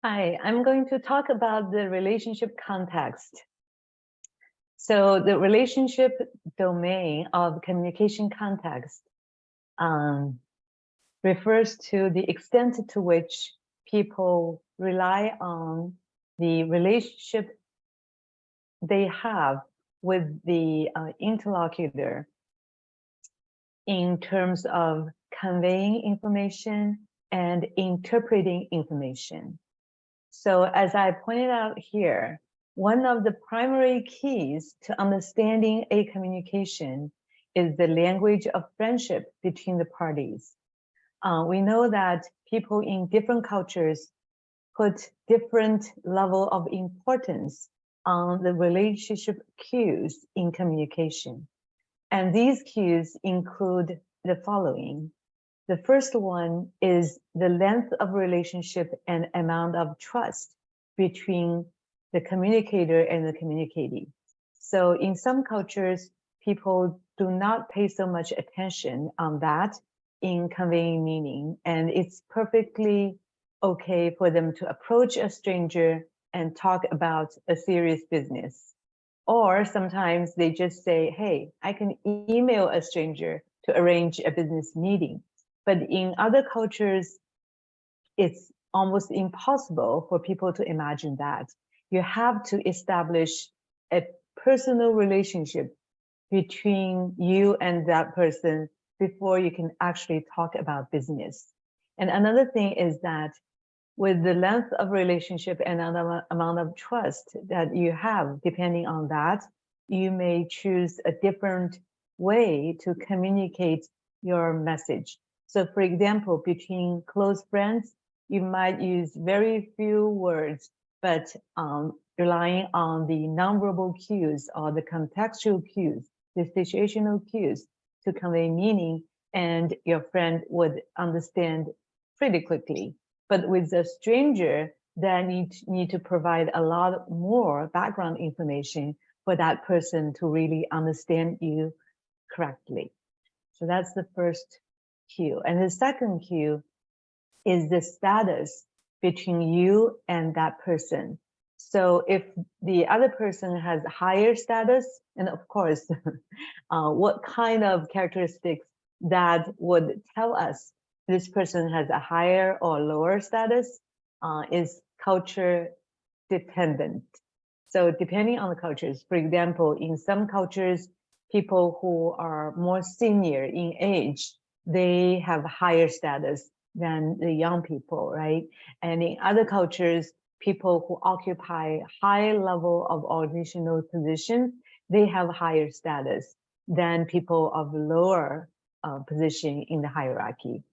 Hi, I'm going to talk about the relationship context. So the relationship domain of communication context refers to the extent to which people rely on the relationship they have with the interlocutor in terms of conveying information and interpreting information. So as I pointed out here, one of the primary keys to understanding a communication is the language of friendship between the parties. We know that people in different cultures put different level of importance on the relationship cues in communication. And these cues include the following. The first one is the length of relationship and amount of trust between the communicator and the communicatee. So in some cultures, people do not pay so much attention on that in conveying meaning, and it's perfectly okay for them to approach a stranger and talk about a serious business. Or sometimes they just say, hey, I can email a stranger to arrange a business meeting. But in other cultures, it's almost impossible for people to imagine that. You have to establish a personal relationship between you and that person before you can actually talk about business. And another thing is that with the length of relationship and the amount of trust that you have, depending on that, you may choose a different way to communicate your message. So for example, between close friends, you might use very few words, but relying on the nonverbal cues or the contextual cues, the situational cues to convey meaning, and your friend would understand pretty quickly. But with a stranger, then you need to provide a lot more background information for that person to really understand you correctly. So that's the first cue. And the second cue is the status between you and that person. So if the other person has higher status, and of course, what kind of characteristics that would tell us this person has a higher or lower status is culture dependent. So depending on the cultures, for example, in some cultures, people who are more senior in age, they have higher status than the young people, right? And in other cultures, people who occupy high level of organizational positions, they have higher status than people of lower position in the hierarchy.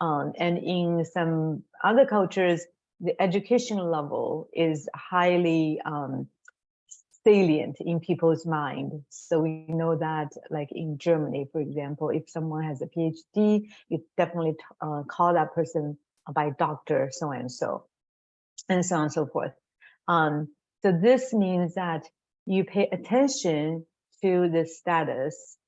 And in some other cultures, the education level is highly salient in people's mind. So we know that, like in Germany, for example, if someone has a PhD, you definitely call that person by doctor so and so, and so on and so forth. So this means that you pay attention to the status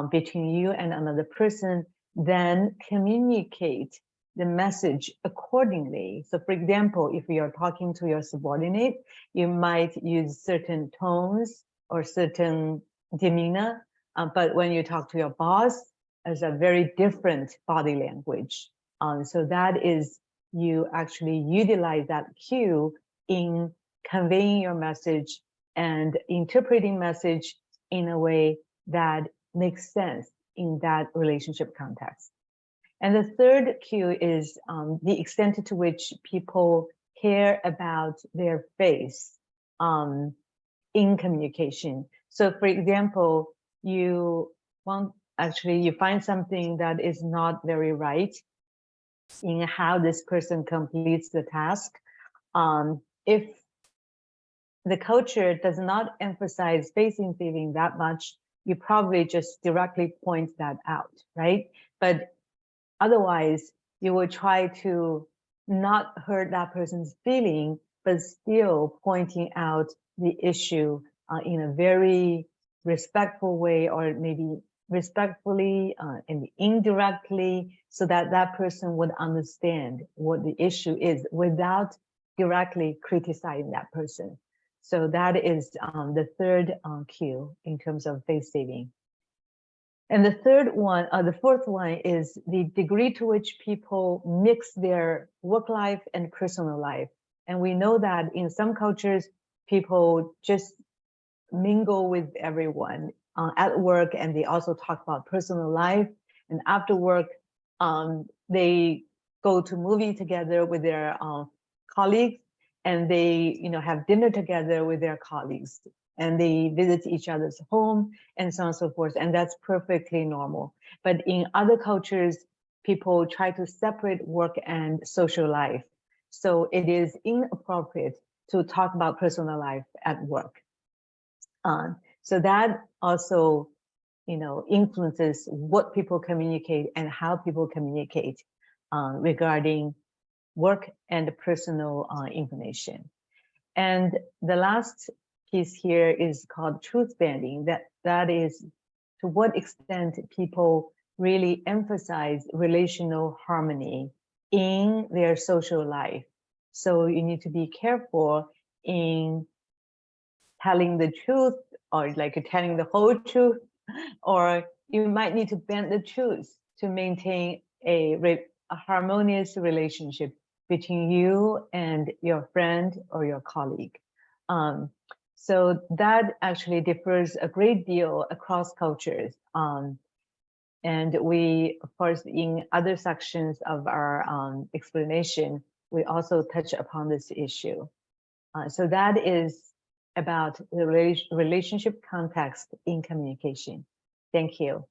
between you and another person, then communicate the message accordingly. So for example, if you're talking to your subordinate, you might use certain tones or certain demeanor, but when you talk to your boss, there's a very different body language. So that is, you actually utilize that cue in conveying your message and interpreting message in a way that makes sense in that relationship context. And the third cue is the extent to which people care about their face in communication. So for example, you find something that is not very right in how this person completes the task. If the culture does not emphasize facing feeling that much, you probably just directly point that out, right? But otherwise, you will try to not hurt that person's feeling, but still pointing out the issue in a very respectful way, or maybe respectfully and indirectly, so that that person would understand what the issue is without directly criticizing that person. So that is the third cue in terms of face saving. And the fourth one is the degree to which people mix their work life and personal life. And we know that in some cultures, people just mingle with everyone at work, and they also talk about personal life. And after work, they go to movie together with their colleagues, and they have dinner together with their colleagues, and they visit each other's home, and so on and so forth. And that's perfectly normal. But in other cultures, people try to separate work and social life. So it is inappropriate to talk about personal life at work. So that also, influences what people communicate and how people communicate regarding work and personal information. And the last piece here is called truth bending. That is to what extent people really emphasize relational harmony in their social life. So you need to be careful in telling the truth, or like telling the whole truth, or you might need to bend the truth to maintain a harmonious relationship between you and your friend or your colleague. So that actually differs a great deal across cultures. And we, of course, in other sections of our explanation, we also touch upon this issue. So that is about the relationship context in communication. Thank you.